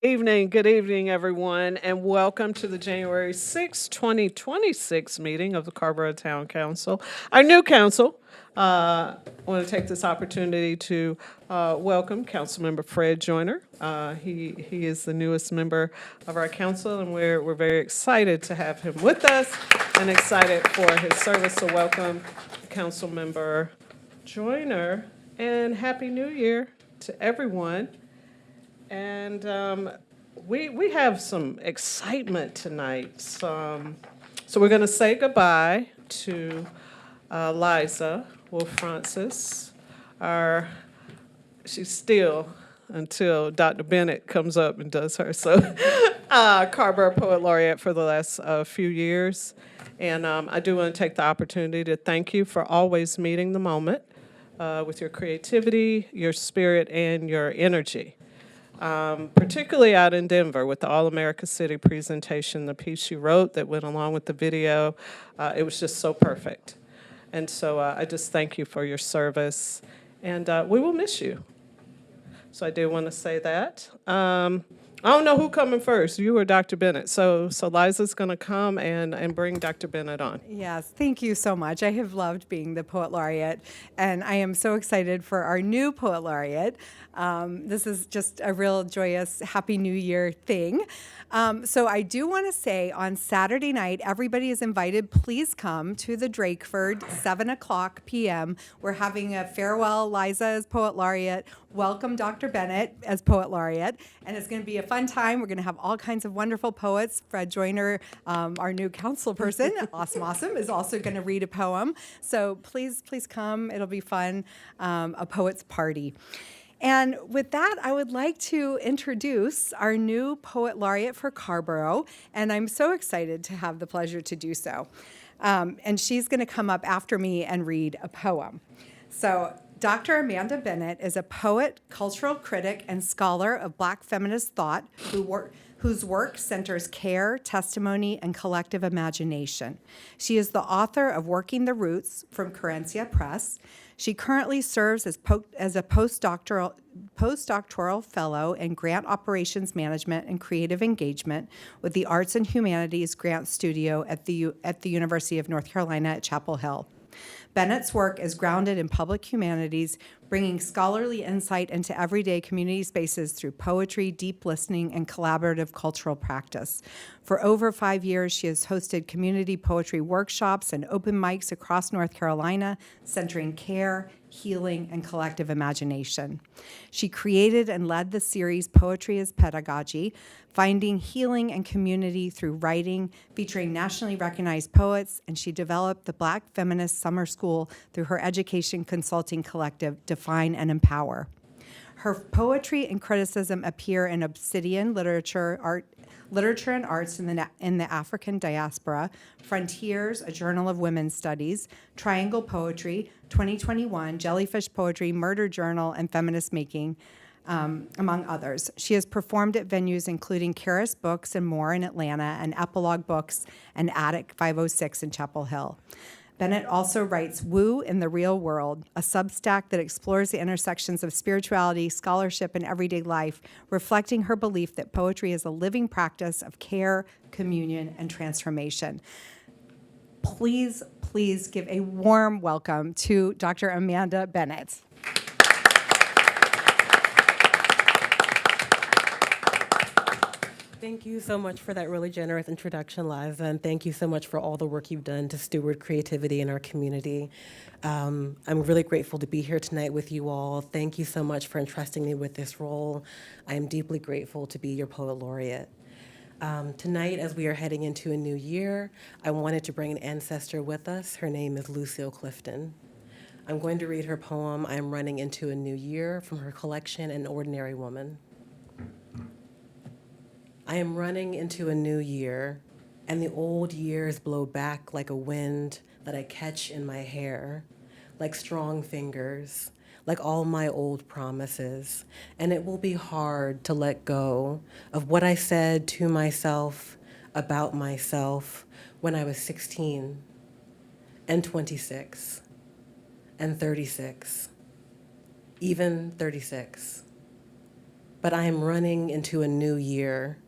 Good evening, everyone, and welcome to the January 6, 2026 meeting of the Carrboro Town Council. Our new council, I want to take this opportunity to welcome Councilmember Fred Joyner. He is the newest member of our council, and we're very excited to have him with us and excited for his service. So welcome, Councilmember Joyner, and Happy New Year to everyone. And we have some excitement tonight. So we're going to say goodbye to Liza Wolf Francis. Our she's still until Dr. Bennett comes up and does her. So Carrboro Poet Laureate for the last few years. And I do want to take the opportunity to thank you for always meeting the moment with your creativity, your spirit, and your energy. Particularly out in Denver with the All America City presentation, the piece you wrote that went along with the video, it was just so perfect. And so I just thank you for your service, and we will miss you. So I do want to say that. I don't know who coming first, you or Dr. Bennett. So Liza's going to come and bring Dr. Bennett on. Yes, thank you so much. I have loved being the Poet Laureate, and I am so excited for our new Poet Laureate. This is just a real joyous Happy New Year thing. So I do want to say on Saturday night, everybody is invited. Please come to the Drakeford, 7:00 p.m. We're having a farewell Liza as Poet Laureate, welcome Dr. Bennett as Poet Laureate, and it's going to be a fun time. We're going to have all kinds of wonderful poets. Fred Joyner, our new council person, awesome, is also going to read a poem. So please come. It'll be fun, a poet's party. And with that, I would like to introduce our new Poet Laureate for Carrboro, and I'm so excited to have the pleasure to do so. And she's going to come up after me and read a poem. So Dr. Amanda Bennett is a poet, cultural critic, and scholar of Black feminist thought whose work centers care, testimony, and collective imagination. She is the author of Working the Roots from Querencia Press. She currently serves as a postdoctoral fellow in grant operations management and creative engagement with the Arts and Humanities Grant Studio at the University of North Carolina at Chapel Hill. Bennett's work is grounded in public humanities, bringing scholarly insight into everyday community spaces through poetry, deep listening, and collaborative cultural practice. For over 5 years, she has hosted community poetry workshops and open mics across North Carolina, centering care, healing, and collective imagination. She created and led the series Poetry as Pedagogy, finding healing and community through writing, featuring nationally recognized poets, and she developed the Black Feminist Summer School through her education consulting collective, Define and Empower. Her poetry and criticism appear in Obsidian Literature and Arts in the African Diaspora, Frontiers, a Journal of Women's Studies, Triangle Poetry, 2021, Jellyfish Poetry, Murder Journal, and Feminist Making, among others. She has performed at venues including Karis Books and More in Atlanta, and Epilogue Books and Attic 506 in Chapel Hill. Bennett also writes Woo in the Real World, a Substack that explores the intersections of spirituality, scholarship, and everyday life, reflecting her belief that poetry is a living practice of care, communion, and transformation. Please give a warm welcome to Dr. Amanda Bennett. Thank you so much for that really generous introduction, Liza, and thank you so much for all the work you've done to steward creativity in our community. I'm really grateful to be here tonight with you all. Thank you so much for entrusting me with this role. I am deeply grateful to be your Poet Laureate. Tonight, as we are heading into a new year, I wanted to bring an ancestor with us. Her name is Lucille Clifton. I'm going to read her poem, I'm Running into a New Year, from her collection, An Ordinary Woman. I am running into a new year, and the old years blow back like a wind that I catch in my hair, like strong fingers, like all my old promises. And it will be hard to let go of what I said to myself about myself when I was 16 and 26 and 36, even 36. but I am running into a new year,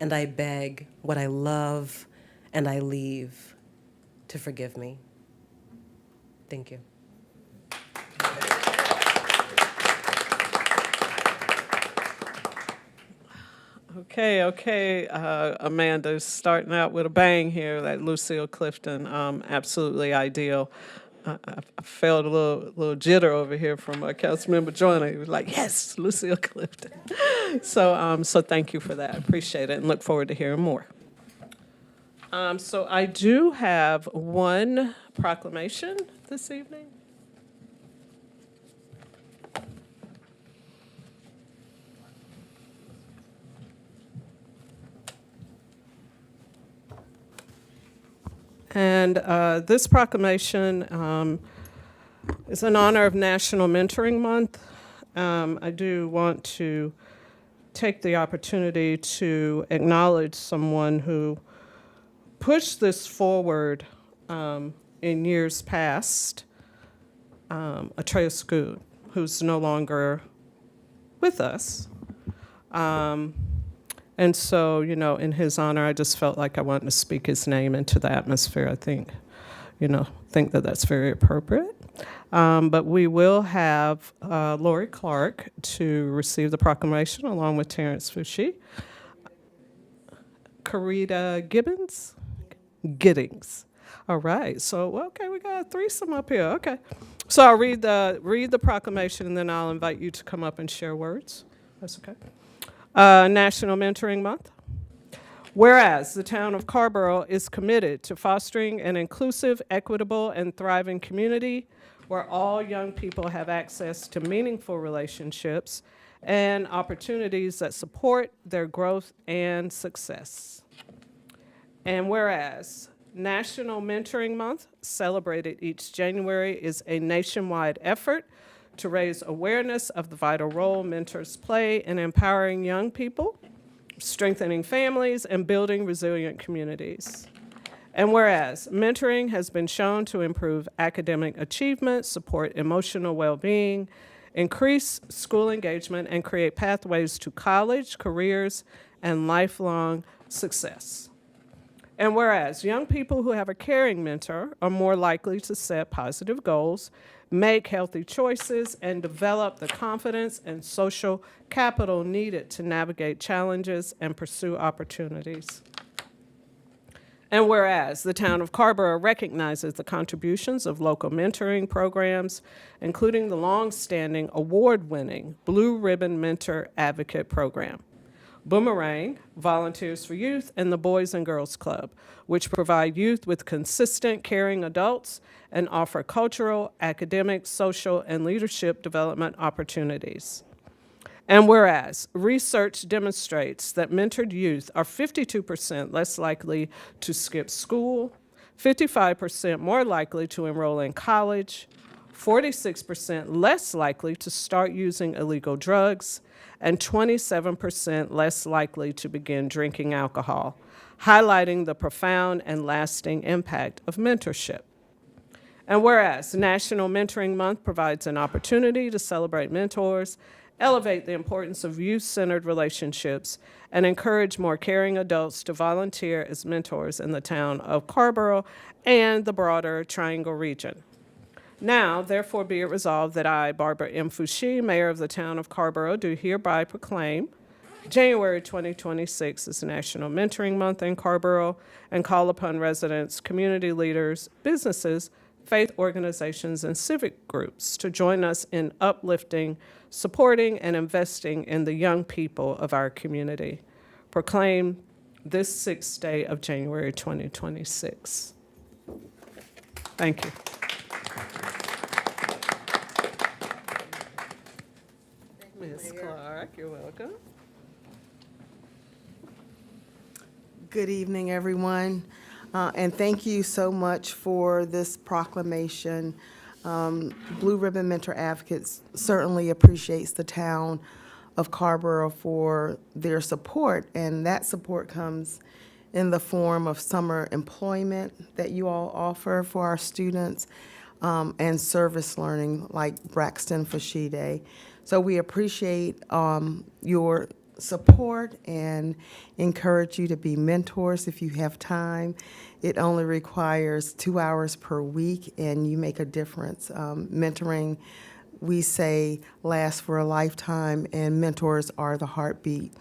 and I beg what I love and I leave to forgive me. Thank you. Okay. Amanda's starting out with a bang here. That Lucille Clifton, absolutely ideal. I felt a little jitter over here from Councilmember Joyner. He was like, "Yes, Lucille Clifton." So thank you for that. I appreciate it, and look forward to hearing more. So I do have one proclamation this evening. And this proclamation is in honor of National Mentoring Month. I do want to take the opportunity to acknowledge someone who pushed this forward in years past, Atreya Scoot, who's no longer with us. And so, in his honor, I just felt like I wanted to speak his name into the atmosphere. I think that that's very appropriate. But we will have Lori Clark to receive the proclamation along with Terrence Foushee. Karita Giddings. All right. So, okay, we got a threesome up here. Okay. So I'll read the proclamation, and then I'll invite you to come up and share words. That's okay. National Mentoring Month. Whereas the town of Carrboro is committed to fostering an inclusive, equitable, and thriving community where all young people have access to meaningful relationships and opportunities that support their growth and success. And whereas National Mentoring Month, celebrated each January, is a nationwide effort to raise awareness of the vital role mentors play in empowering young people, strengthening families, and building resilient communities. And whereas mentoring has been shown to improve academic achievement, support emotional well-being, increase school engagement, and create pathways to college, careers, and lifelong success. And whereas young people who have a caring mentor are more likely to set positive goals, make healthy choices, and develop the confidence and social capital needed to navigate challenges and pursue opportunities. And whereas the town of Carrboro recognizes the contributions of local mentoring programs, including the long-standing award-winning Blue Ribbon Mentor Advocate Program, Boomerang, Volunteers for Youth, and the Boys and Girls Club, which provide youth with consistent, caring adults and offer cultural, academic, social, and leadership development opportunities. And whereas research demonstrates that mentored youth are 52% less likely to skip school, 55% more likely to enroll in college, 46% less likely to start using illegal drugs, and 27% less likely to begin drinking alcohol, highlighting the profound and lasting impact of mentorship. And whereas National Mentoring Month provides an opportunity to celebrate mentors, elevate the importance of youth-centered relationships, and encourage more caring adults to volunteer as mentors in the town of Carrboro and the broader Triangle region. Now, therefore, be it resolved that I, Barbara M. Foushee, Mayor of the town of Carrboro, do hereby proclaim January 2026 is National Mentoring Month in Carrboro and call upon residents, community leaders, businesses, faith organizations, and civic groups to join us in uplifting, supporting, and investing in the young people of our community. Proclaim this 6th day of January 2026. Thank you. Ms. Clark, you're welcome. Good evening, everyone, and thank you so much for this proclamation. Blue Ribbon Mentor Advocates certainly appreciates the town of Carrboro for their support, and that support comes in the form of summer employment that you all offer for our students, and service learning like Braxton Foushee Day. So we appreciate your support and encourage you to be mentors if you have time. It only requires 2 hours per week, and you make a difference. Mentoring, we say, lasts for a lifetime, and mentors are the heartbeat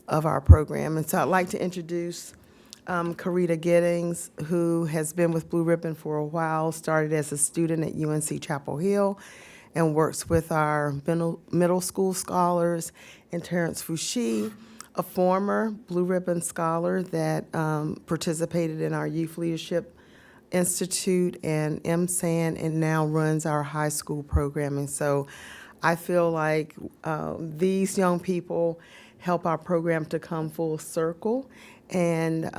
of our program. And so I'd like to introduce Karita Giddings, who has been with Blue Ribbon for a while, started as a student at UNC Chapel Hill, and works with our middle school scholars, and Terrence Fouché, a former Blue Ribbon scholar that participated in our Youth Leadership Institute and MSAN, and now runs our high school programming. So I feel like these young people help our program to come full circle, and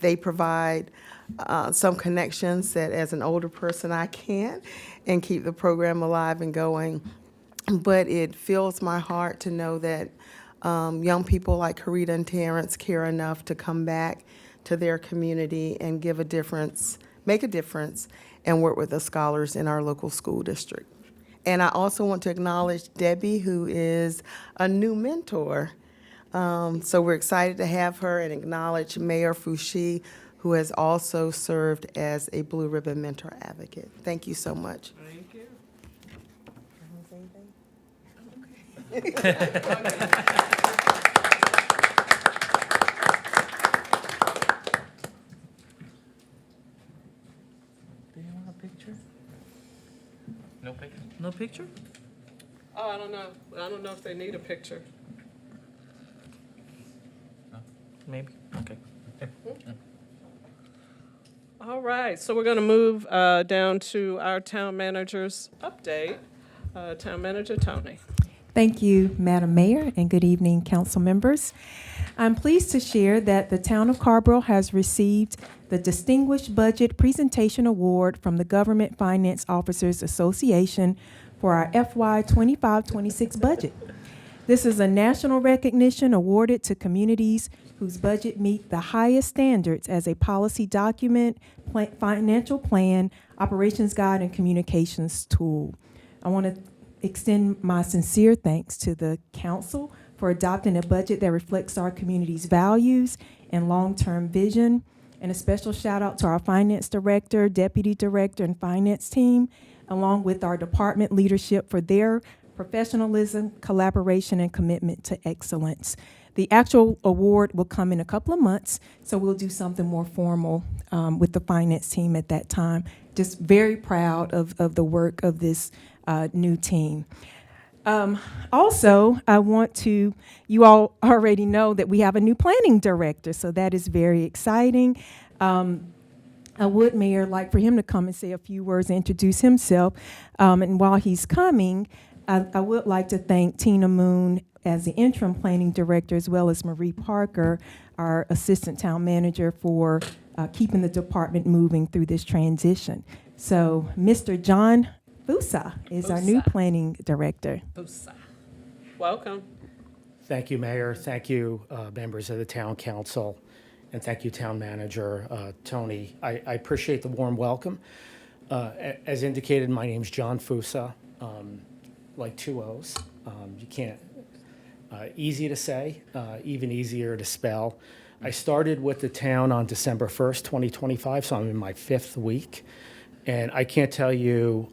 they provide some connections that as an older person I can't, and keep the program alive and going. But it fills my heart to know that young people like Karita and Terrence care enough to come back to their community and give a difference, make a difference, and work with the scholars in our local school district. And I also want to acknowledge Debbie, who is a new mentor. So we're excited to have her, and acknowledge Mayor Fouché, who has also served as a Blue Ribbon Mentor Advocate. Thank you so much. Thank you. Do you want a picture? No picture? No picture? Oh, I don't know. I don't know if they need a picture. Maybe. Okay. All right, so we're going to move down to our town manager's update. Town Manager Tony. Thank you, Madam Mayor, and good evening, council members. I'm pleased to share that the town of Carrboro has received the Distinguished Budget Presentation Award from the Government Finance Officers Association for our FY 25-26 budget. This is a national recognition awarded to communities whose budget meet the highest standards as a policy document, financial plan, operations guide, and communications tool. I want to extend my sincere thanks to the council for adopting a budget that reflects our community's values and long-term vision, and a special shout out to our finance director, deputy director, and finance team, along with our department leadership for their professionalism, collaboration, and commitment to excellence. The actual award will come in a couple of months, so we'll do something more formal with the finance team at that time. Just very proud of the work of this new team. Also, I want to, you all already know that we have a new planning director, so that is very exciting. I would, Mayor, like for him to come and say a few words, introduce himself. And while he's coming, I would like to thank Tina Moon as the interim planning director, as well as Marie Parker, our assistant town manager, for keeping the department moving through this transition. So Mr. John Fusa is our new planning director. Welcome. Thank you, Mayor. Thank you, members of the Town Council, and thank you, Town Manager Tony. I appreciate the warm welcome. As indicated, my name's John Fusa, like two O's. You can't, easy to say, even easier to spell. I started with the town on December 1st, 2025, so I'm in my 5th week. And I can't tell you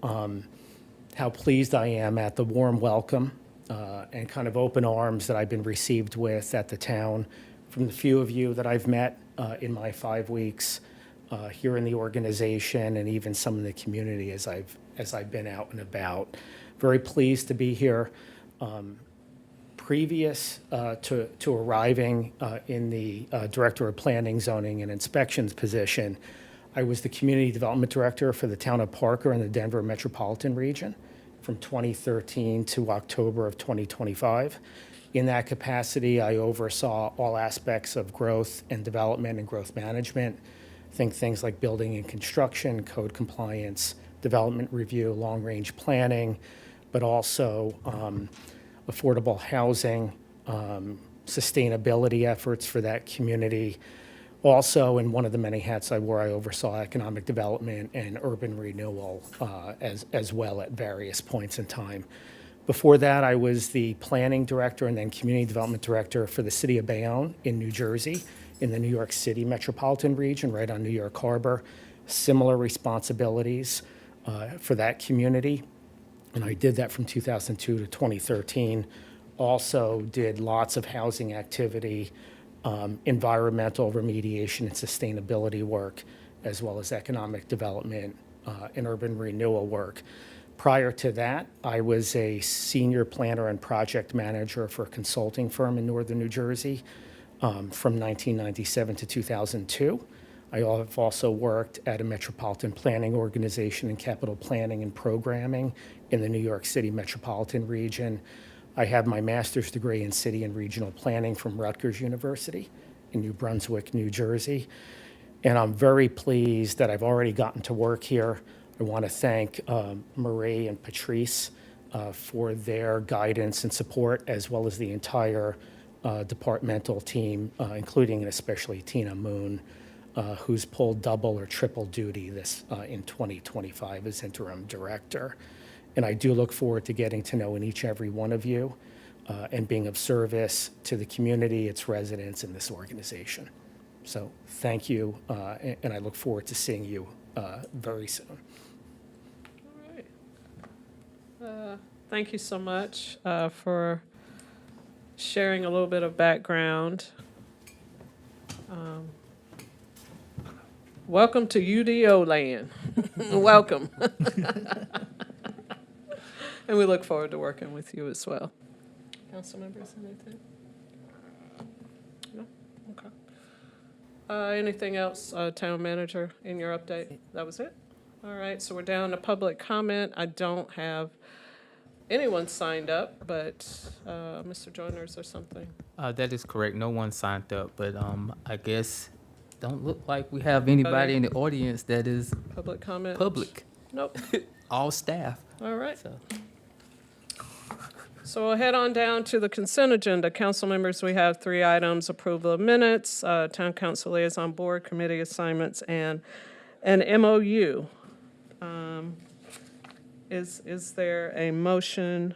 how pleased I am at the warm welcome and kind of open arms that I've been received with at the town from the few of you that I've met in my 5 weeks here in the organization, and even some in the community as I've been out and about. Very pleased to be here. Previous to arriving in the Director of Planning, Zoning, and Inspections position, I was the Community Development Director for the town of Parker in the Denver metropolitan region from 2013 to October of 2025. In that capacity, I oversaw all aspects of growth and development and growth management. Think things like building and construction, code compliance, development review, long-range planning, but also affordable housing, sustainability efforts for that community. Also, in one of the many hats I wore, I oversaw economic development and urban renewal as well at various points in time. Before that, I was the planning director and then community development director for the city of Bayonne in New Jersey, in the New York City metropolitan region, right on New York Harbor. Similar responsibilities for that community. And I did that from 2002 to 2013. Also did lots of housing activity, environmental remediation and sustainability work, as well as economic development and urban renewal work. Prior to that, I was a senior planner and project manager for a consulting firm in northern New Jersey from 1997 to 2002. I have also worked at a metropolitan planning organization in capital planning and programming in the New York City metropolitan region. I have my master's degree in city and regional planning from Rutgers University in New Brunswick, New Jersey. And I'm very pleased that I've already gotten to work here. I want to thank Marie and Patrice for their guidance and support, as well as the entire departmental team, including and especially Tina Moon, who's pulled double or triple duty this in 2025 as interim director. And I do look forward to getting to know each and every one of you and being of service to the community, its residents, and this organization. So thank you, and I look forward to seeing you very soon. All right. Thank you so much for sharing a little bit of background. Welcome to UDO land. Welcome. And we look forward to working with you as well. Council members, anything? No? Okay. Anything else, town manager, in your update? That was it? All right, so we're down to public comment. I don't have anyone signed up, but Mr. Joyner's or something. That is correct. No one signed up, but I guess don't look like we have anybody in the audience that is Public comment? public. Nope. All staff. All right. So So we'll head on down to the consent agenda. Council members, we have 3 items: approval of minutes, town council liaison board committee assignments, and an MOU. Is there a motion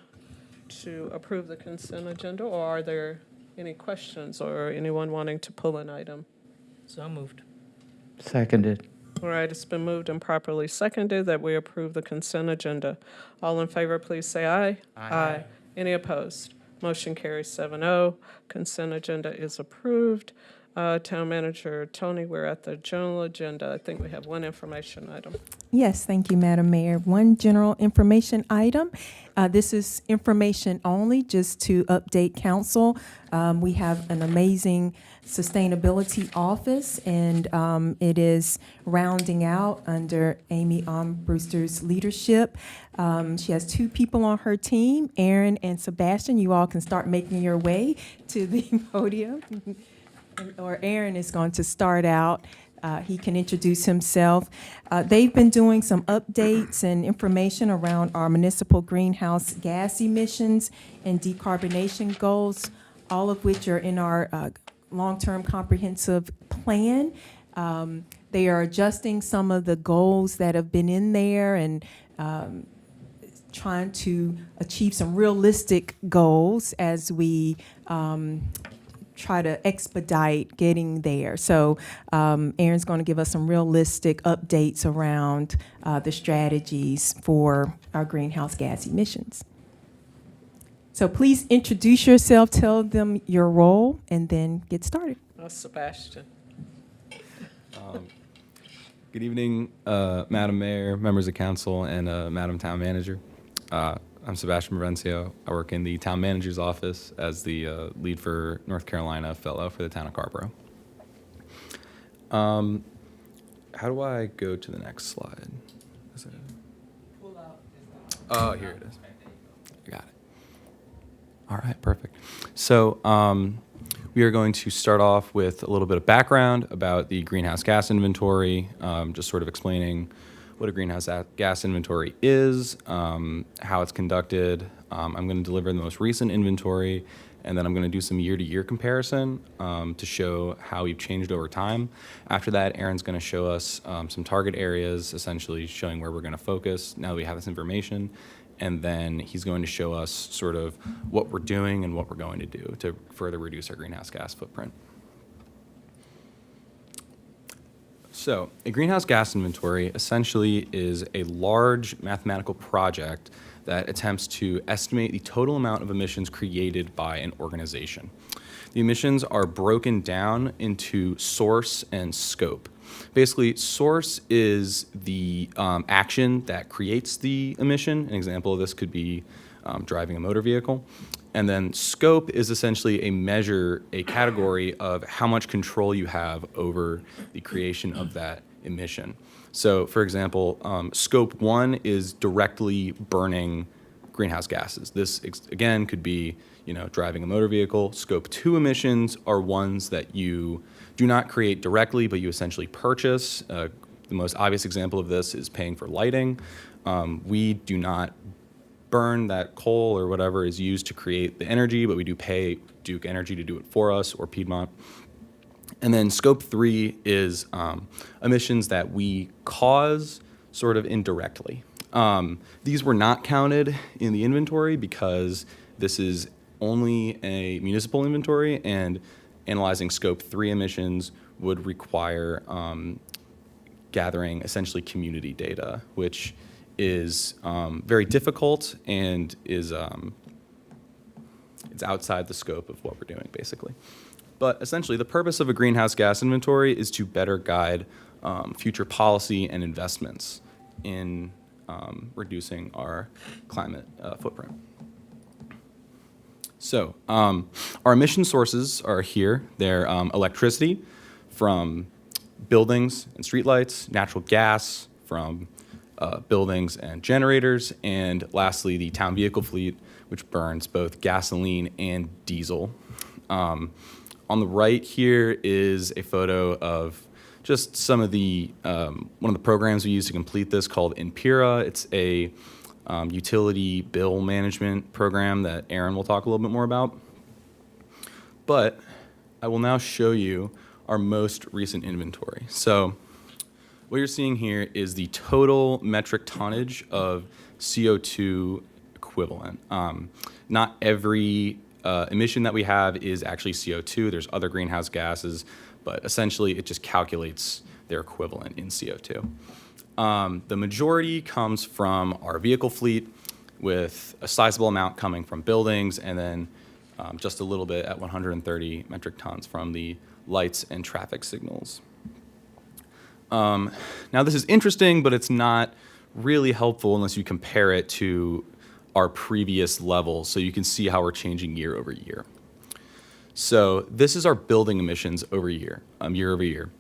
to approve the consent agenda, or are there any questions or anyone wanting to pull an item? So moved. Seconded. All right, it's been moved and properly seconded that we approve the consent agenda. All in favor, please say aye. Aye. Any opposed? Motion carries 7-0. Consent agenda is approved. Town Manager Tony, we're at the general agenda. I think we have one information item. Yes, thank you, Madam Mayor. One general information item. This is information only, just to update council. We have an amazing sustainability office, and it is rounding out under Amy Brewster's leadership. She has 2 people on her team, Aaron and Sebastian. You all can start making your way to the podium. Or Aaron is going to start out. He can introduce himself. They've been doing some updates and information around our municipal greenhouse gas emissions and decarbonation goals, all of which are in our long-term comprehensive plan. They are adjusting some of the goals that have been in there and trying to achieve some realistic goals as we try to expedite getting there. So Aaron's going to give us some realistic updates around the strategies for our greenhouse gas emissions. So please introduce yourself, tell them your role, and then get started. Sebastian. Good evening, Madam Mayor, members of council, and Madam Town Manager. I'm Sebastian Provencio. I work in the Town Manager's office as the lead for North Carolina fellow for the town of Carrboro. How do I go to the next slide? Is it? Oh, here it is. I got it. All right, perfect. So we are going to start off with a little bit of background about the greenhouse gas inventory, just sort of explaining what a greenhouse gas inventory is, how it's conducted. I'm going to deliver the most recent inventory, and then I'm going to do some year-to-year comparison to show how we've changed over time. After that, Aaron's going to show us some target areas, essentially showing where we're going to focus now that we have this information. and then he's going to show us sort of what we're doing and what we're going to do to further reduce our greenhouse gas footprint. So a greenhouse gas inventory essentially is a large mathematical project that attempts to estimate the total amount of emissions created by an organization. The emissions are broken down into source and scope. Basically, source is the action that creates the emission. An example of this could be driving a motor vehicle. And then scope is essentially a measure, a category of how much control you have over the creation of that emission. So, for example, scope 1 is directly burning greenhouse gases. This, again, could be driving a motor vehicle. Scope 2 emissions are ones that you do not create directly, but you essentially purchase. The most obvious example of this is paying for lighting. We do not burn that coal or whatever is used to create the energy, but we do pay Duke Energy to do it for us, or Piedmont. And then scope 3 is emissions that we cause sort of indirectly. These were not counted in the inventory because this is only a municipal inventory, and analyzing scope 3 emissions would require gathering essentially community data, which is very difficult and is it's outside the scope of what we're doing, basically. But essentially, the purpose of a greenhouse gas inventory is to better guide future policy and investments in reducing our climate footprint. So our emission sources are here. They're electricity from buildings and streetlights, natural gas from buildings and generators, and lastly, the town vehicle fleet, which burns both gasoline and diesel. On the right here is a photo of just some of the, one of the programs we use to complete this called Impera. It's a utility bill management program that Aaron will talk a little bit more about. But I will now show you our most recent inventory. So what you're seeing here is the total metric tonnage of CO2 equivalent. Not every emission that we have is actually CO2. There's other greenhouse gases, but essentially it just calculates their equivalent in CO2. The majority comes from our vehicle fleet, with a sizable amount coming from buildings, and then just a little bit at 130 metric tons from the lights and traffic signals. Now this is interesting, but it's not really helpful unless you compare it to our previous levels, so you can see how we're changing year over year. So this is our building emissions over year over year.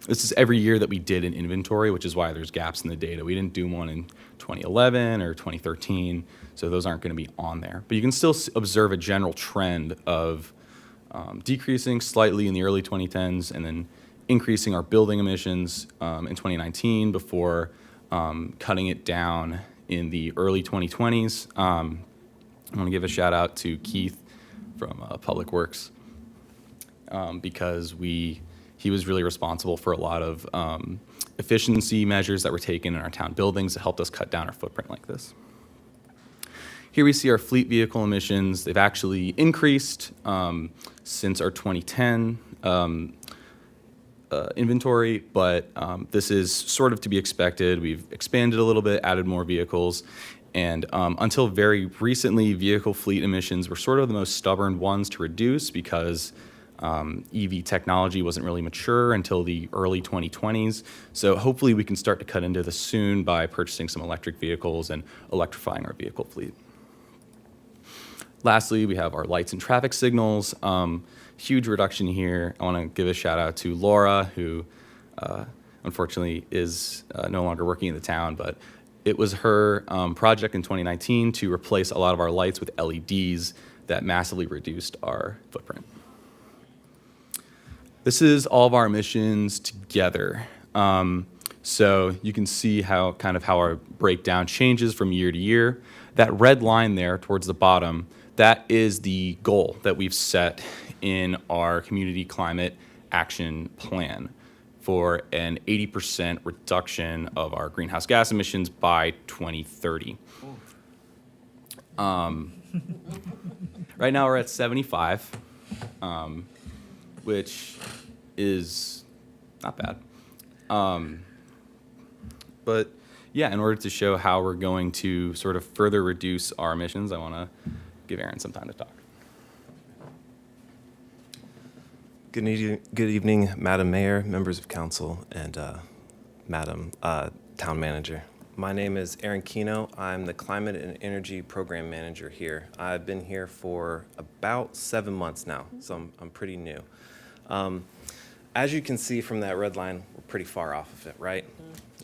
This is every year that we did an inventory, which is why there's gaps in the data. We didn't do one in 2011 or 2013, so those aren't going to be on there. But you can still observe a general trend of decreasing slightly in the early 2010s and then increasing our building emissions in 2019 before cutting it down in the early 2020s. I want to give a shout out to Keith from Public Works because he was really responsible for a lot of efficiency measures that were taken in our town buildings that helped us cut down our footprint like this. Here we see our fleet vehicle emissions. They've actually increased since our 2010 inventory, but this is sort of to be expected. We've expanded a little bit, added more vehicles, and until very recently, vehicle fleet emissions were sort of the most stubborn ones to reduce because EV technology wasn't really mature until the early 2020s. So hopefully we can start to cut into this soon by purchasing some electric vehicles and electrifying our vehicle fleet. Lastly, we have our lights and traffic signals. Huge reduction here. I want to give a shout out to Laura, who unfortunately is no longer working in the town, but it was her project in 2019 to replace a lot of our lights with LEDs that massively reduced our footprint. This is all of our emissions together. So you can see how our breakdown changes from year to year. That red line there towards the bottom, that is the goal that we've set in our community climate action plan for an 80% reduction of our greenhouse gas emissions by 2030. Right now we're at 75, which is not bad. But yeah, in order to show how we're going to sort of further reduce our emissions, I want to give Aaron some time to talk. Good evening, Madam Mayor, members of council, and Madam Town Manager. My name is Aaron Kino. I'm the Climate and Energy Program Manager here. I've been here for about 7 months now, so I'm pretty new. As you can see from that red line, we're pretty far off of it, right?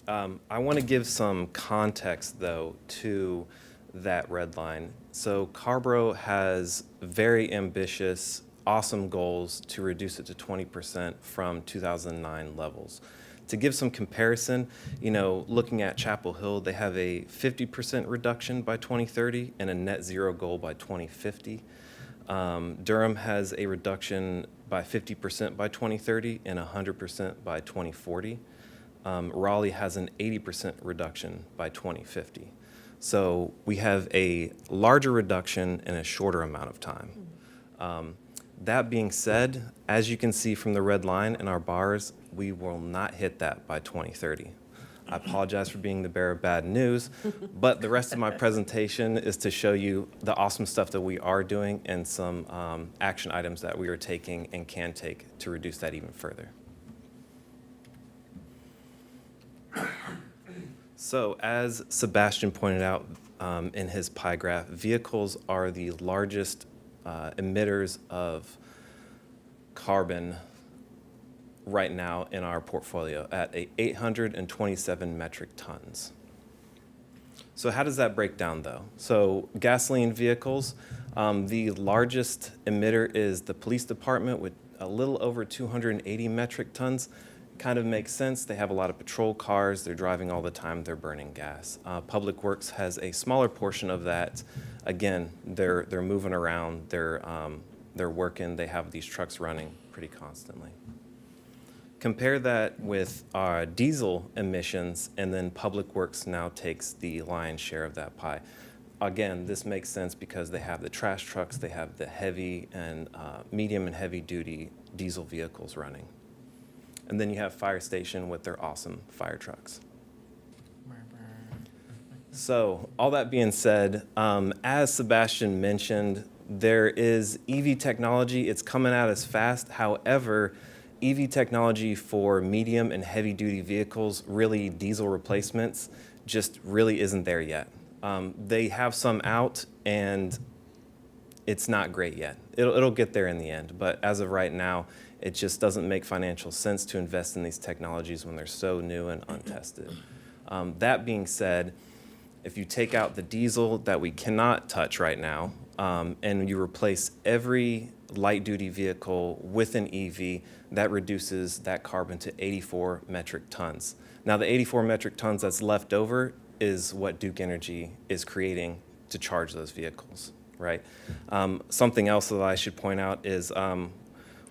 I want to give some context, though, to that red line. So Carrboro has very ambitious, awesome goals to reduce it to 20% from 2009 levels. To give some comparison, looking at Chapel Hill, they have a 50% reduction by 2030 and a net zero goal by 2050. Durham has a reduction by 50% by 2030 and 100% by 2040. Raleigh has an 80% reduction by 2050. So we have a larger reduction in a shorter amount of time. That being said, as you can see from the red line in our bars, we will not hit that by 2030. I apologize for being the bearer of bad news, but the rest of my presentation is to show you the awesome stuff that we are doing and some action items that we are taking and can take to reduce that even further. So as Sebastian pointed out in his pie graph, vehicles are the largest emitters of carbon right now in our portfolio at 827 metric tons. So how does that break down, though? So gasoline vehicles, the largest emitter is the police department with a little over 280 metric tons. Kind of makes sense. They have a lot of patrol cars. They're driving all the time. They're burning gas. Public Works has a smaller portion of that. Again, they're moving around. They're working. They have these trucks running pretty constantly. Compare that with our diesel emissions, and then Public Works now takes the lion's share of that pie. Again, this makes sense because they have the trash trucks. They have the heavy and medium and heavy duty diesel vehicles running. And then you have Fire Station with their awesome fire trucks. So all that being said, as Sebastian mentioned, there is EV technology. It's coming out as fast. However, EV technology for medium and heavy duty vehicles, really diesel replacements, just really isn't there yet. They have some out and it's not great yet. It'll get there in the end, but as of right now, it just doesn't make financial sense to invest in these technologies when they're so new and untested. That being said, if you take out the diesel that we cannot touch right now, and you replace every light-duty vehicle with an EV, that reduces that carbon to 84 metric tons. Now, the 84 metric tons that's left over is what Duke Energy is creating to charge those vehicles, right? Something else that I should point out is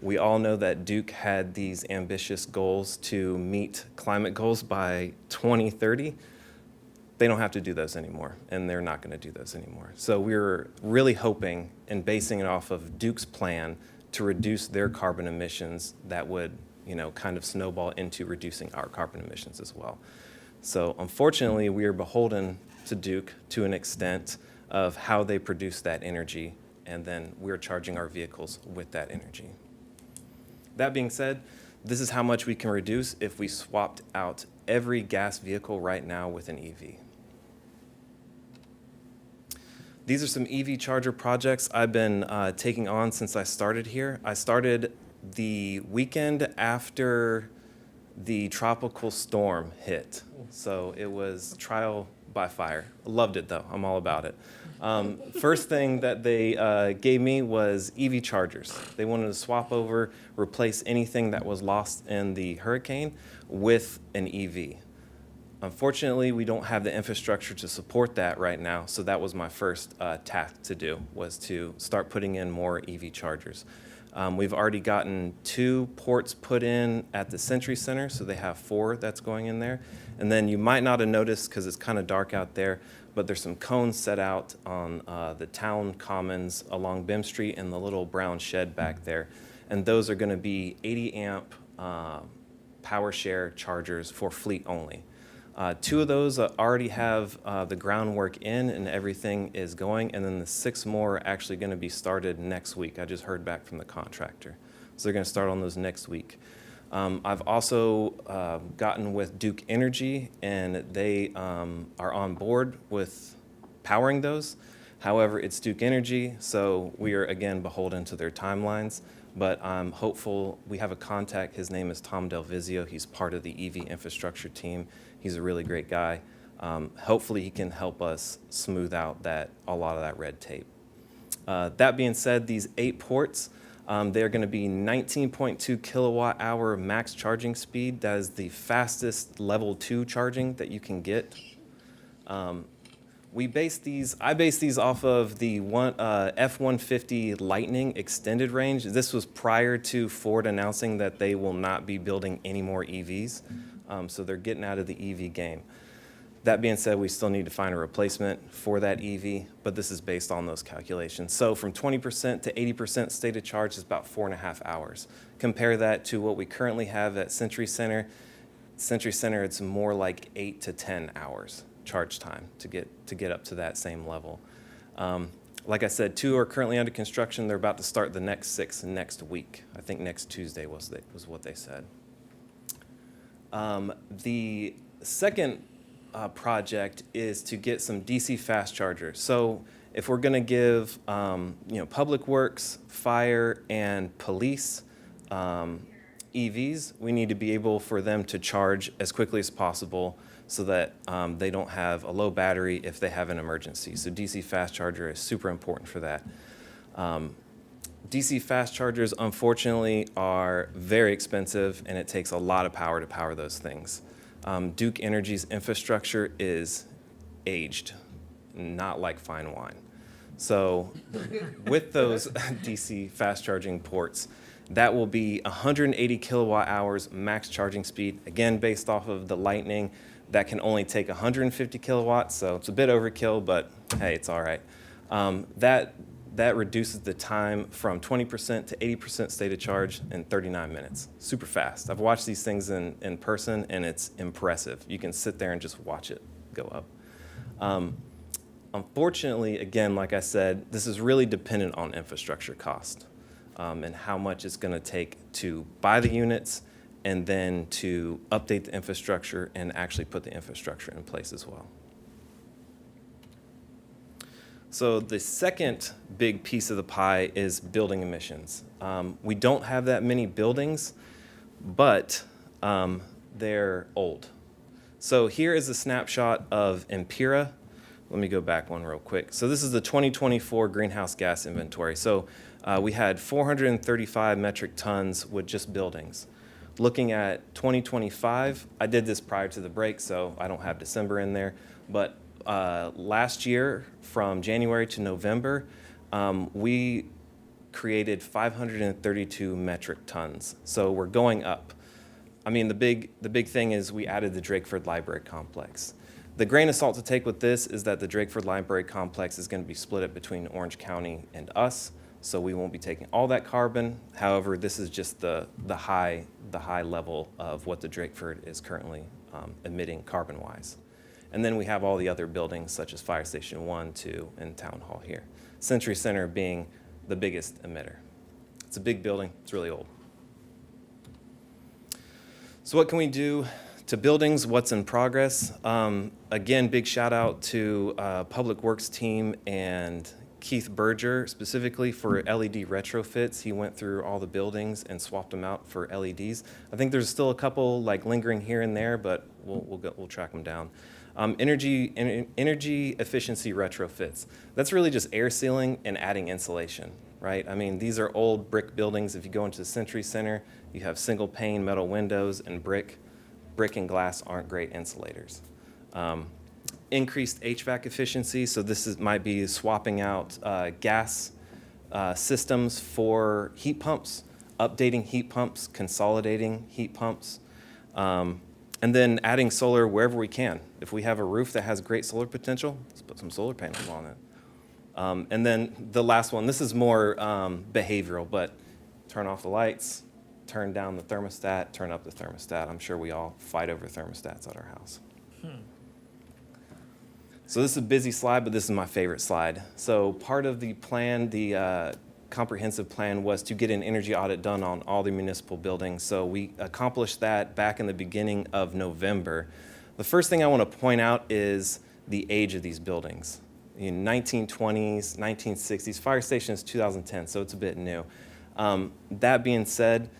we all know that Duke had these ambitious goals to meet climate goals by 2030. They don't have to do those anymore, and they're not going to do those anymore. So we're really hoping and basing it off of Duke's plan to reduce their carbon emissions that would, kind of snowball into reducing our carbon emissions as well. So unfortunately, we are beholden to Duke to an extent of how they produce that energy, and then we're charging our vehicles with that energy. That being said, this is how much we can reduce if we swapped out every gas vehicle right now with an EV. These are some EV charger projects I've been taking on since I started here. I started the weekend after the tropical storm hit. So it was trial by fire. Loved it though, I'm all about it. First thing that they gave me was EV chargers. They wanted to swap over, replace anything that was lost in the hurricane with an EV. Unfortunately, we don't have the infrastructure to support that right now, so that was my first task to do, was to start putting in more EV chargers. We've already gotten 2 ports put in at the Century Center, so they have 4 that's going in there. And then you might not have noticed because it's kind of dark out there, but there's some cones set out on the town commons along Bim Street and the little brown shed back there. And those are going to be 80 amp power share chargers for fleet only. 2 of those already have the groundwork in and everything is going, and then the 6 more are actually going to be started next week. I just heard back from the contractor. So they're going to start on those next week. I've also gotten with Duke Energy, and they are on board with powering those. However, it's Duke Energy, so we are, again, beholden to their timelines. But I'm hopeful. We have a contact. His name is Tom Delvizio. He's part of the EV infrastructure team. He's a really great guy. Hopefully, he can help us smooth out a lot of that red tape. That being said, these 8 ports, they're going to be 19.2 kilowatt hour max charging speed. That is the fastest level 2 charging that you can get. I base these off of the F-150 Lightning extended range. This was prior to Ford announcing that they will not be building any more EVs. So they're getting out of the EV game. That being said, we still need to find a replacement for that EV, but this is based on those calculations. So from 20% to 80% state of charge is about 4.5 hours. Compare that to what we currently have at Century Center. Century Center, it's more like 8 to 10 hours charge time to get up to that same level. Like I said, 2 are currently under construction. They're about to start the next 6 next week. I think next Tuesday was what they said. The second project is to get some DC fast chargers. So if we're going to give Public Works, fire, and police EVs, we need to be able for them to charge as quickly as possible so that they don't have a low battery if they have an emergency. So DC fast charger is super important for that. DC fast chargers, unfortunately, are very expensive, and it takes a lot of power to power those things. Duke Energy's infrastructure is aged, not like fine wine. So with those DC fast charging ports, that will be 180 kilowatt hours max charging speed, again, based off of the Lightning. That can only take 150 kilowatts, so it's a bit overkill, but hey, it's all right. That reduces the time from 20% to 80% state of charge in 39 minutes. Super fast. I've watched these things in person, and it's impressive. You can sit there and just watch it go up. Unfortunately, again, like I said, this is really dependent on infrastructure cost and how much it's going to take to buy the units and then to update the infrastructure and actually put the infrastructure in place as well. So the second big piece of the pie is building emissions. We don't have that many buildings, but they're old. So here is a snapshot of Empira. Let me go back one real quick. So this is the 2024 greenhouse gas inventory. So we had 435 metric tons with just buildings. Looking at 2025, I did this prior to the break, so I don't have December in there, but last year, from January to November, we created 532 metric tons. So we're going up. I mean, the big thing is we added the Drakeford Library Complex. The grain of salt to take with this is that the Drakeford Library Complex is going to be split up between Orange County and us, so we won't be taking all that carbon. However, this is just the high level of what the Drakeford is currently emitting carbon-wise. And then we have all the other buildings such as Fire Station 1, 2, and Town Hall here. Century Center being the biggest emitter. It's a big building, it's really old. So what can we do to buildings? What's in progress? Again, big shout out to Public Works team and Keith Berger specifically for LED retrofits. He went through all the buildings and swapped them out for LEDs. I think there's still a couple like lingering here and there, but we'll track them down. Energy efficiency retrofits. That's really just air sealing and adding insulation, right? I mean, these are old brick buildings. If you go into the Century Center, you have single pane metal windows and brick. Brick and glass aren't great insulators. Increased HVAC efficiency. So this might be swapping out gas systems for heat pumps, updating heat pumps, consolidating heat pumps, and then adding solar wherever we can. If we have a roof that has great solar potential, let's put some solar panels on it. And then the last one, this is more behavioral, but turn off the lights, turn down the thermostat, turn up the thermostat. I'm sure we all fight over thermostats at our house. So this is a busy slide, but this is my favorite slide. So part of the plan, the comprehensive plan, was to get an energy audit done on all the municipal buildings. So we accomplished that back in the beginning of November. The first thing I want to point out is the age of these buildings. In 1920s, 1960s, fire station is 2010, so it's a bit new. That being said,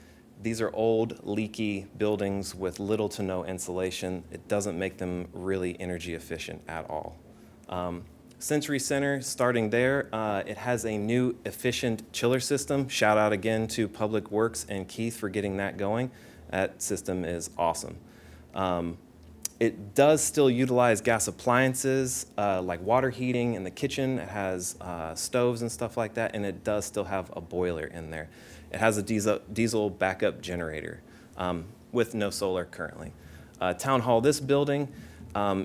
these are old, leaky buildings with little to no insulation. It doesn't make them really energy efficient at all. Sensory Center, starting there, it has a new efficient chiller system. Shout out again to Public Works and Keith for getting that going. That system is awesome. It does still utilize gas appliances like water heating in the kitchen. It has stoves and stuff like that, and it does still have a boiler in there. It has a diesel backup generator with no solar currently. Town Hall, this building,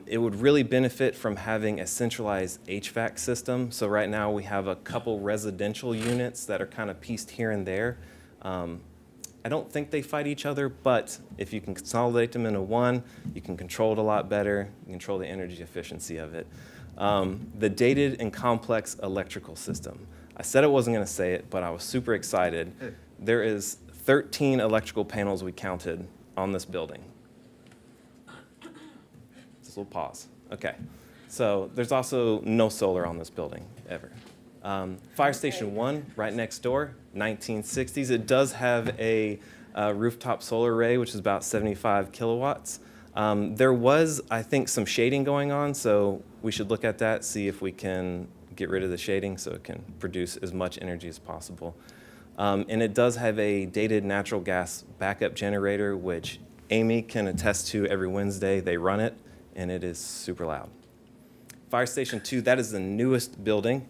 it would really benefit from having a centralized HVAC system. So right now we have a couple residential units that are kind of pieced here and there. I don't think they fight each other, but if you can consolidate them into one, you can control it a lot better, you control the energy efficiency of it. The dated and complex electrical system. I said I wasn't going to say it, but I was super excited. There is 13 electrical panels we counted on this building. Just a little pause. Okay. So there's also no solar on this building ever. Fire Station 1, right next door, 1960s. It does have a rooftop solar array, which is about 75 kilowatts. There was, I think, some shading going on, so we should look at that, see if we can get rid of the shading so it can produce as much energy as possible. And it does have a dated natural gas backup generator, which Amy can attest to every Wednesday. They run it, and it is super loud. Fire Station 2, that is the newest building.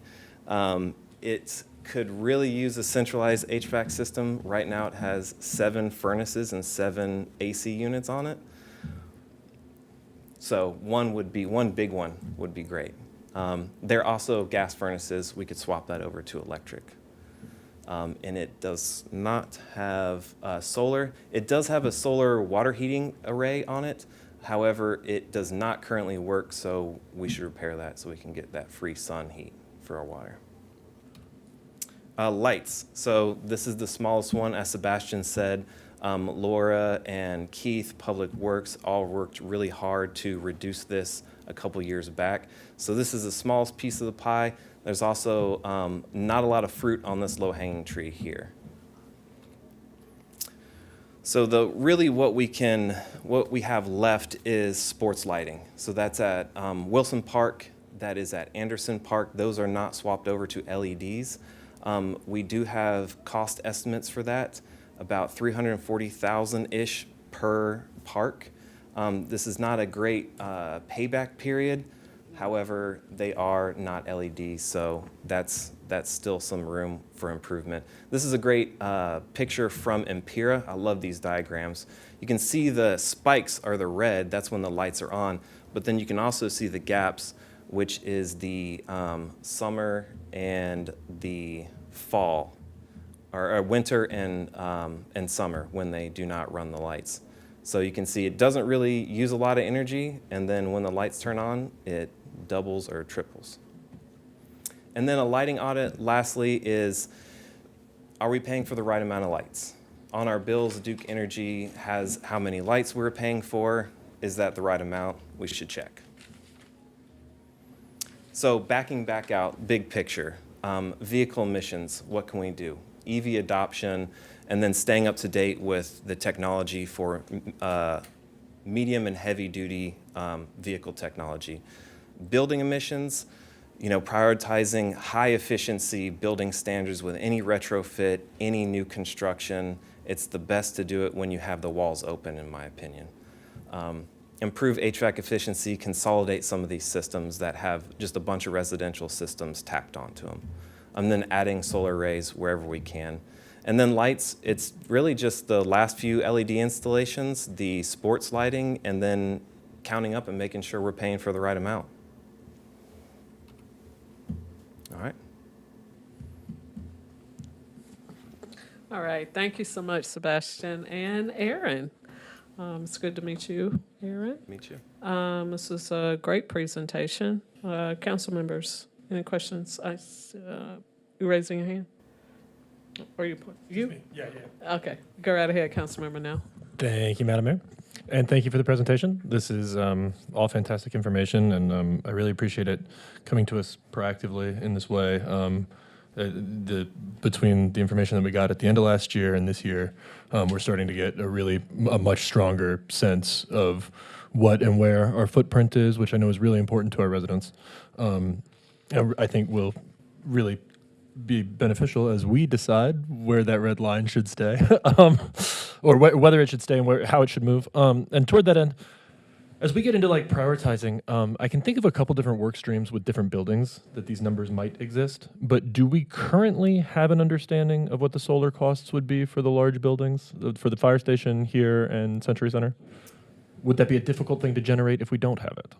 It could really use a centralized HVAC system. Right now it has 7 furnaces and 7 AC units on it. So one big one would be great. There are also gas furnaces. We could swap that over to electric. And it does not have solar. It does have a solar water heating array on it. However, it does not currently work, so we should repair that so we can get that free sun heat for our water. Lights. So this is the smallest one. As Sebastian said, Laura and Keith, Public Works, all worked really hard to reduce this a couple years back. So this is the smallest piece of the pie. There's also not a lot of fruit on this low-hanging tree here. So what we have left is sports lighting. So that's at Wilson Park, that is at Anderson Park. Those are not swapped over to LEDs. We do have cost estimates for that, about $340,000-ish per park. This is not a great payback period. However, they are not LEDs, so that's still some room for improvement. This is a great picture from Empira. I love these diagrams. You can see the spikes are the red. That's when the lights are on. But then you can also see the gaps, which is the summer and the fall, or winter and summer when they do not run the lights. So you can see it doesn't really use a lot of energy, and then when the lights turn on, it doubles or triples. And then a lighting audit, lastly, is are we paying for the right amount of lights? On our bills, Duke Energy has how many lights we're paying for. Is that the right amount? We should check. So backing back out, big picture, vehicle emissions, what can we do? EV adoption, and then staying up to date with the technology for medium and heavy duty vehicle technology. Building emissions, prioritizing high efficiency building standards with any retrofit, any new construction. It's the best to do it when you have the walls open, in my opinion. Improve HVAC efficiency, consolidate some of these systems that have just a bunch of residential systems tacked onto them. and then adding solar arrays wherever we can. And then lights, it's really just the last few LED installations, the sports lighting, and then counting up and making sure we're paying for the right amount. All right. All right, thank you so much, Sebastian and Aaron. It's good to meet you, Aaron. Meet you. This is a great presentation. Council members, any questions? You raising your hand? Or you? Yeah. Okay, go right ahead, Councilmember now. Thank you, Madam Mayor. And thank you for the presentation. This is all fantastic information, and I really appreciate it coming to us proactively in this way. Between the information that we got at the end of last year and this year, we're starting to get a much stronger sense of what and where our footprint is, which I know is really important to our residents. I think will really be beneficial as we decide where that red line should stay, or whether it should stay and how it should move. And toward that end, as we get into like prioritizing, I can think of a couple different work streams with different buildings that these numbers might exist. But do we currently have an understanding of what the solar costs would be for the large buildings, for the fire station here and Century Center? Would that be a difficult thing to generate if we don't have it?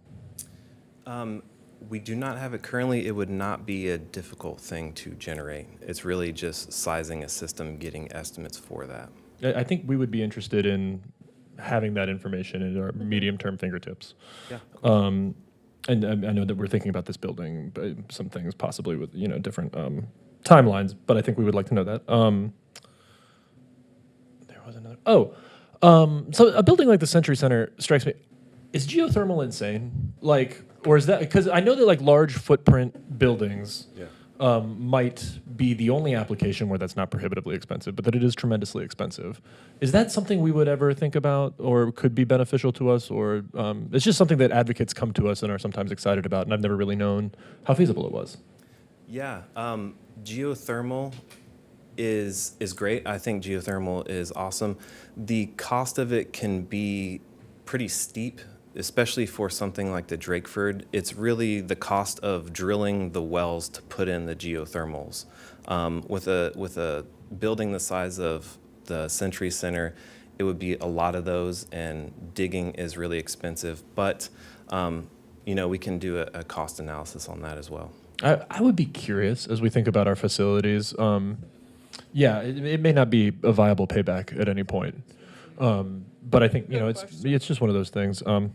We do not have it currently. It would not be a difficult thing to generate. It's really just sizing a system, getting estimates for that. I think we would be interested in having that information in our medium-term fingertips. Yeah. And I know that we're thinking about this building, but some things possibly with different timelines. But I think we would like to know that. There was another. So a building like the Century Center strikes me. Is geothermal insane? Or is that because I know that like large footprint buildings might be the only application where that's not prohibitively expensive, but that it is tremendously expensive. Is that something we would ever think about or could be beneficial to us? Or it's just something that advocates come to us and are sometimes excited about, and I've never really known how feasible it was. Yeah, geothermal is great. I think geothermal is awesome. The cost of it can be pretty steep, especially for something like the Drakeford. It's really the cost of drilling the wells to put in the geothermals. With a building the size of the Century Center, it would be a lot of those, and digging is really expensive. But we can do a cost analysis on that as well. I would be curious as we think about our facilities. It may not be a viable payback at any point. But I think it's just one of those things. And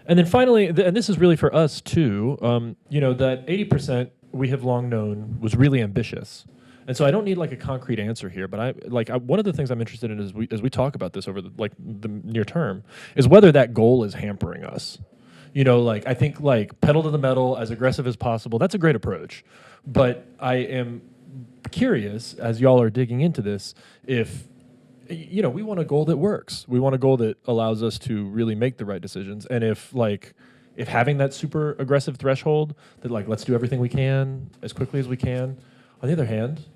then finally, and this is really for us too. That 80% we have long known was really ambitious, and so I don't need like a concrete answer here. But one of the things I'm interested in as we talk about this over the near term is whether that goal is hampering us. I think pedal to the metal, as aggressive as possible. That's a great approach, but I am curious as y'all are digging into this if. We want a goal that works. We want a goal that allows us to really make the right decisions. And if having that super aggressive threshold that let's do everything we can as quickly as we can. On the other hand,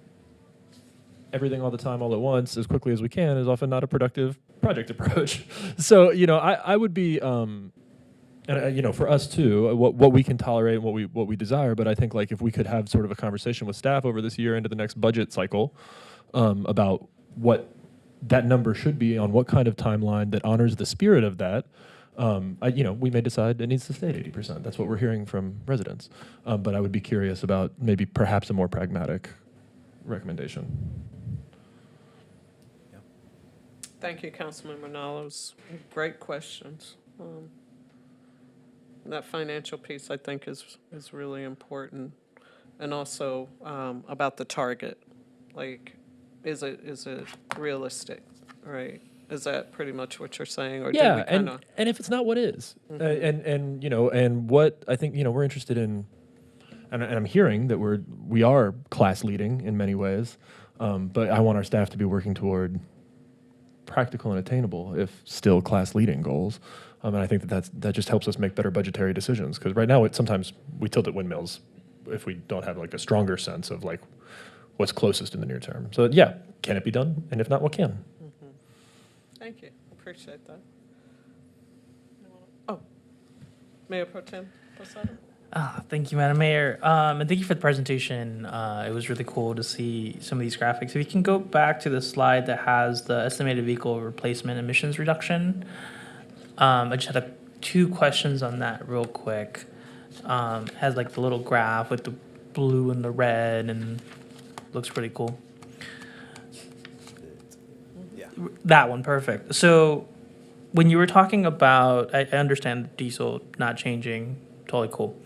everything all the time, all at once, as quickly as we can is often not a productive project approach. So, I would be, for us too, what we can tolerate and what we desire. But I think if we could have sort of a conversation with staff over this year into the next budget cycle about what that number should be on what kind of timeline that honors the spirit of that. We may decide it needs to stay at 80%. That's what we're hearing from residents. But I would be curious about maybe perhaps a more pragmatic recommendation. Yeah. Thank you, Councilmember Nallos. Great questions. That financial piece, I think, is really important, and also about the target, Is it realistic, right? Is that pretty much what you're saying, or yeah, did we kinda... and if it's not, what is? Mm-hmm. And what I think we're interested in, and I'm hearing that we are class leading in many ways, but I want our staff to be working toward practical and attainable, if still class leading goals, and I think that just helps us make better budgetary decisions, because right now sometimes we tilt at windmills if we don't have a stronger sense of what's closest in the near term. So yeah, can it be done? And if not, what can? Mm-hmm. Thank you. Appreciate that. Oh, Mayor Pro Tem Posada? Thank you, Madam Mayor. And thank you for the presentation. It was really cool to see some of these graphics. If you can go back to the slide that has the estimated vehicle replacement emissions reduction. I just had two questions on that real quick. Has like the little graph with the blue and the red and looks pretty cool. Yeah. That one, perfect. So when you were talking about, I understand diesel not changing, totally cool.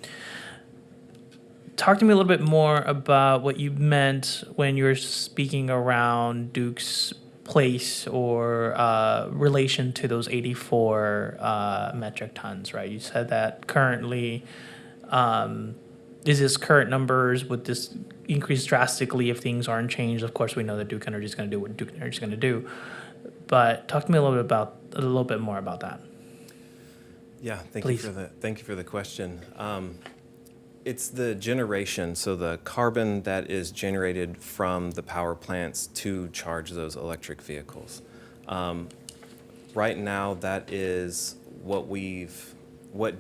Talk to me a little bit more about what you meant when you were speaking around Duke's place or relation to those 84 metric tons, right? You said that currently, is this current numbers, would this increase drastically if things aren't changed? Of course, we know that Duke Energy is going to do what Duke Energy is going to do. But talk to me a little bit more about that. Yeah, thank Please. you for the question. It's the generation, so the carbon that is generated from the power plants to charge those electric vehicles. Right now, that is what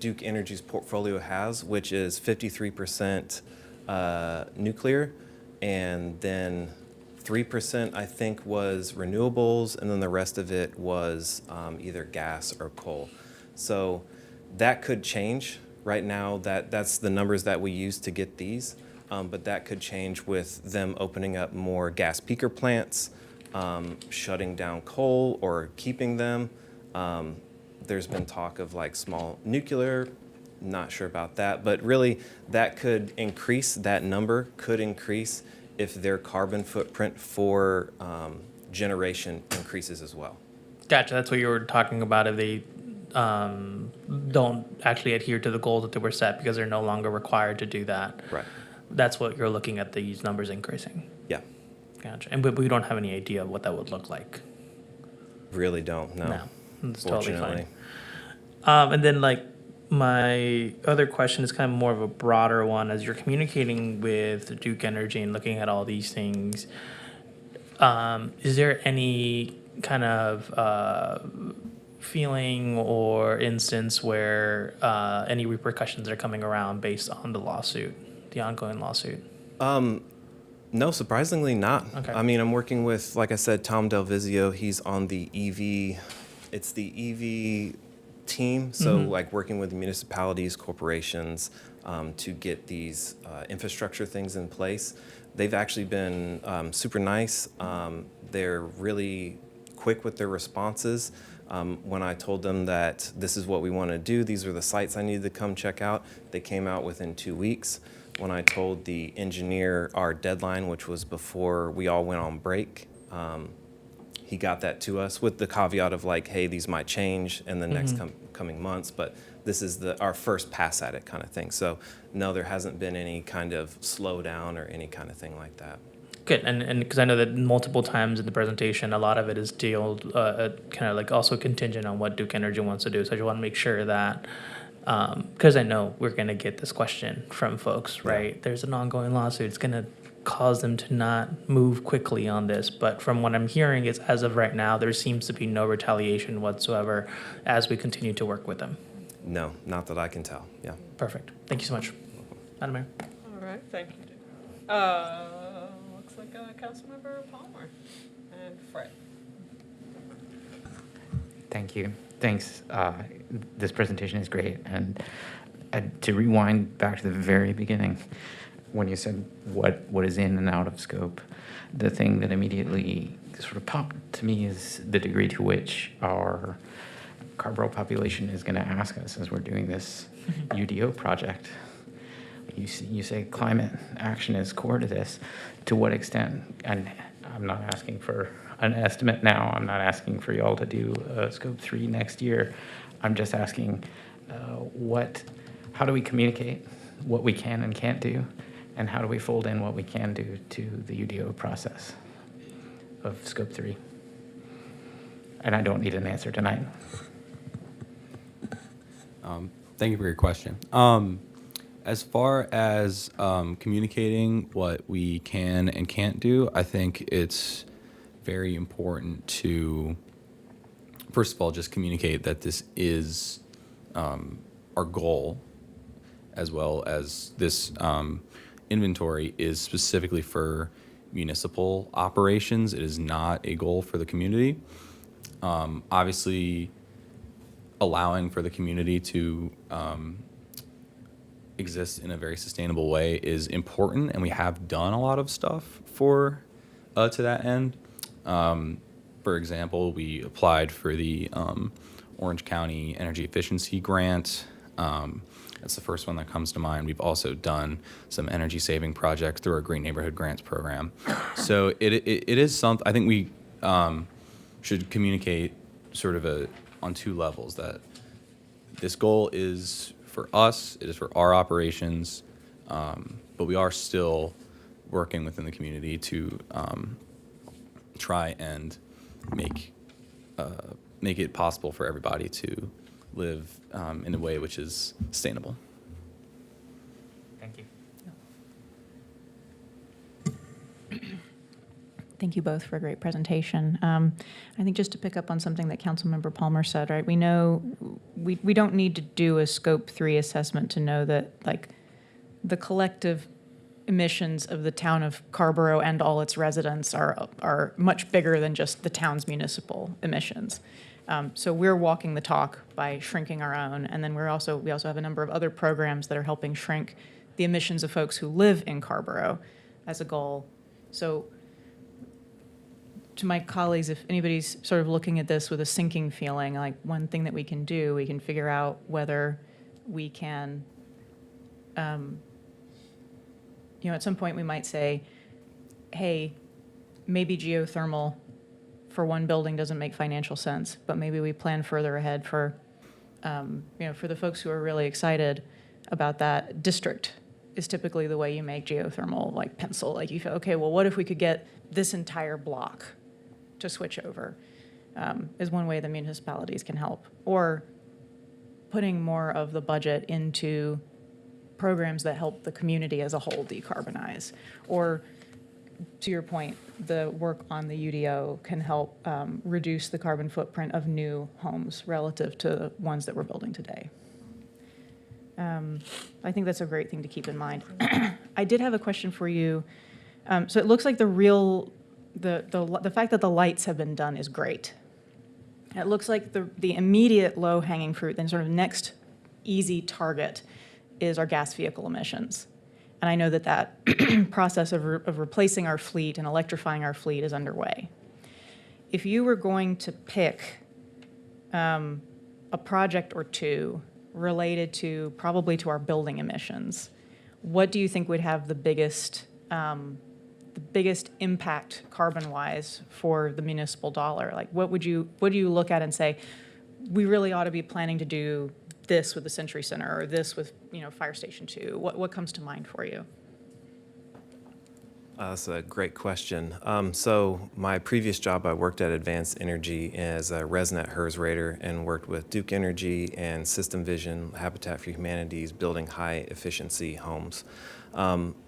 Duke Energy's portfolio has, which is 53% nuclear, and then 3% I think was renewables, and then the rest of it was either gas or coal. So that could change. Right now, that's the numbers that we use to get these, but that could change with them opening up more gas peaker plants, shutting down coal or keeping them. There's been talk of like small nuclear, not sure about that, but really that could increase, that number could increase if their carbon footprint for generation increases as well. Gotcha. That's what you were talking about. If they don't actually adhere to the goals that they were set because they're no longer required to do that. Right. That's what you're looking at, these numbers increasing. Yeah. Gotcha. And but we don't have any idea of what that would look like. Really don't, no. No, that's totally Fortunately. fine. And then like my other question is kind of more of a broader one. As you're communicating with Duke Energy and looking at all these things, is there any kind of feeling or instance where any repercussions are coming around based on the ongoing lawsuit? No, surprisingly not. Okay. I mean, I'm working with, like I said, Tom Delvizio. He's on the EV, it's the EV team. So like working with municipalities, corporations to get these infrastructure things in place. They've actually been super nice. They're really quick with their responses. When I told them that this is what we want to do, these are the sites I needed to come check out, they came out within 2 weeks. When I told the engineer our deadline, which was before we all went on break, he got that to us with the caveat of like, hey, these might change in the next coming months, but this is our first pass at it kind of thing. So no, there hasn't been any kind of slowdown or any kind of thing like that. Good, and because I know that multiple times in the presentation, a lot of it is kind of like also contingent on what Duke Energy wants to do. So I just want to make sure that, because I know we're going to get this question from folks, right? Yeah. There's an ongoing lawsuit. It's going to cause them to not move quickly on this. But from what I'm hearing is, as of right now, there seems to be no retaliation whatsoever as we continue to work with them. No, not that I can tell. Yeah. Perfect. Thank you so much, Madam Mayor. All right, thank you. Looks like Councilmember Palmer and Fred. Thank you. Thanks. This presentation is great. And to rewind back to the very beginning, when you said what is in and out of scope, the thing that immediately sort of popped to me is the degree to which our Carrboro population is going to ask us as we're doing this UDO project. You say climate action is core to this. To what extent? And I'm not asking for an estimate now. I'm not asking for y'all to do scope 3 next year. I'm just asking how do we communicate what we can and can't do, and how do we fold in what we can do to the UDO process of scope 3? And I don't need an answer tonight. Thank you for your question. As far as communicating what we can and can't do, I think it's very important to, first of all, just communicate that this is our goal as well as this inventory is specifically for municipal operations. It is not a goal for the community. Obviously, allowing for the community to exist in a very sustainable way is important, and we have done a lot of stuff for to that end. For example, we applied for the Orange County Energy Efficiency Grant. That's the first one that comes to mind. We've also done some energy saving projects through our Green Neighborhood Grants program. So it is something, I think we should communicate sort of on two levels, that this goal is for us, it is for our operations, but we are still working within the community to try and make it possible for everybody to live in a way which is sustainable. Thank you. Thank you both for a great presentation. I think just to pick up on something that Councilmember Palmer said, right? We know we don't need to do a Scope 3 assessment to know that, like, the collective emissions of the town of Carrboro and all its residents are much bigger than just the town's municipal emissions. So we're walking the talk by shrinking our own, and then we also have a number of other programs that are helping shrink the emissions of folks who live in Carrboro as a goal. So to my colleagues, if anybody's sort of looking at this with a sinking feeling, like, one thing that we can do, we can figure out whether we can, at some point we might say, hey, maybe geothermal for one building doesn't make financial sense, but maybe we plan further ahead for the folks who are really excited about that. District is typically the way you make geothermal, like, pencil. Like, you feel, okay, well, what if we could get this entire block to switch over, is one way the municipalities can help. Or putting more of the budget into programs that help the community as a whole decarbonize. Or, to your point, the work on the UDO can help reduce the carbon footprint of new homes relative to ones that we're building today. I think that's a great thing to keep in mind. I did have a question for you. So it looks like the fact that the lights have been done is great. It looks like the immediate low-hanging fruit, then sort of next easy target, is our gas vehicle emissions. And I know that process of replacing our fleet and electrifying our fleet is underway. If you were going to pick a project or two related to probably to our building emissions, what do you think would have the biggest impact carbon-wise for the municipal dollar? Like, what do you look at and say, we really ought to be planning to do this with the Century Center, or this with Fire Station 2? What comes to mind for you? That's a great question. So my previous job, I worked at Advanced Energy as a ResNet HERS rater and worked with Duke Energy and System Vision, Habitat for Humanity's building high efficiency homes.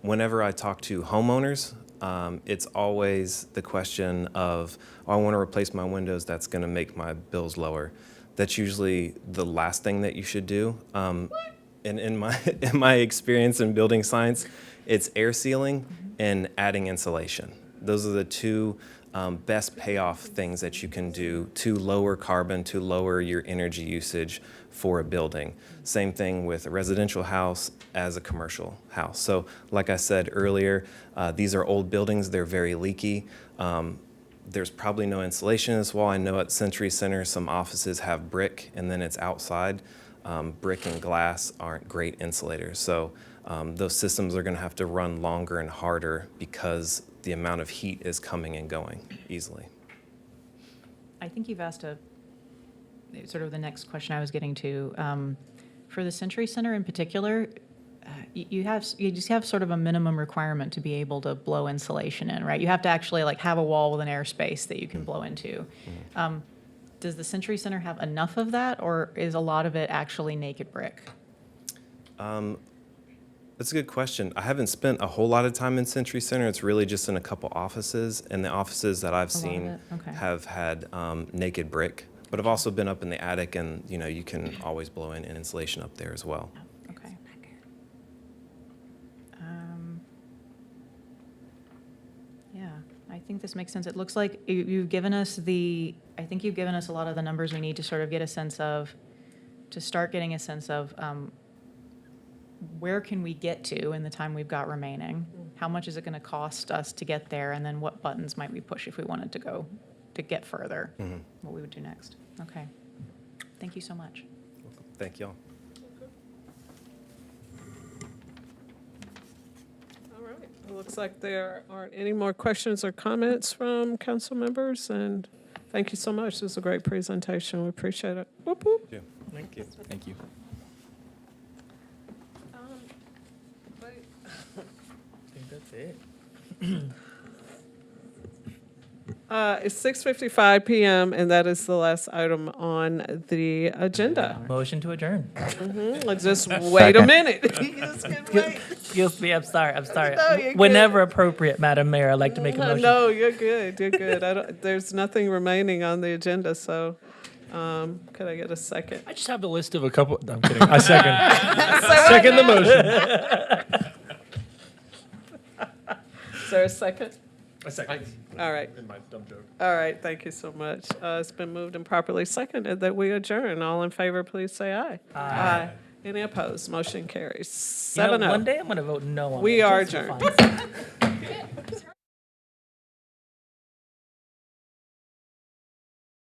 Whenever I talk to homeowners, it's always the question of, I want to replace my windows, that's going to make my bills lower. That's usually the last thing that you should do. And in my experience in building science, it's air sealing and adding insulation. Those are the two best payoff things that you can do to lower carbon, to lower your energy usage for a building. Same thing with a residential house as a commercial house. So like I said earlier, these are old buildings, they're very leaky. There's probably no insulation in this wall. I know at Century Center, some offices have brick and then it's outside. Brick and glass aren't great insulators. So those systems are gonna have to run longer and harder because the amount of heat is coming and going easily. I think you've asked sort of the next question I was getting to. For the Century Center in particular, you just have sort of a minimum requirement to be able to blow insulation in, right? You have to actually have a wall with an airspace that you can blow into. Does the Century Center have enough of that, or is a lot of it actually naked brick? That's a good question. I haven't spent a whole lot of time in Century Center. It's really just in a couple offices, and the offices that I've seen have had naked brick. But I've also been up in the attic, and you can always blow in insulation up there as well. Okay. think this makes sense. It looks like you've given us I think you've given us a lot of the numbers we need to sort of get a sense of, to start getting a sense of where can we get to in the time we've got remaining? How much is it going to cost us to get there? And then what buttons might we push if we wanted to get further? What we would do next. Okay. Thank you so much. Thank y'all. All right. It looks like there aren't any more questions or comments from council members, and thank you so much. This was a great presentation. We appreciate it. Whoop, whoop. Yeah. Thank you. Thank you. I think that's it. It's 6:55 p.m., and that is the last item on the agenda. Motion to adjourn. Let's just wait a minute. You just can wait. Excuse me, I'm sorry. No, you're Whenever appropriate, Madam Mayor, I'd like to make a motion. No, you're good. You're good. There's nothing remaining on the agenda, so could I get a second? I just have a list of a couple. No, I'm kidding. I second. Second the motion. Is there a second? A second. All right. In my dumb joke. All right, thank you so much. It's been moved and properly seconded that we adjourn. All in favor, please say aye. Aye. Any opposed? Motion carries. You know, 7-0. one day I'm going to vote no on We it, are just for adjourned. fun.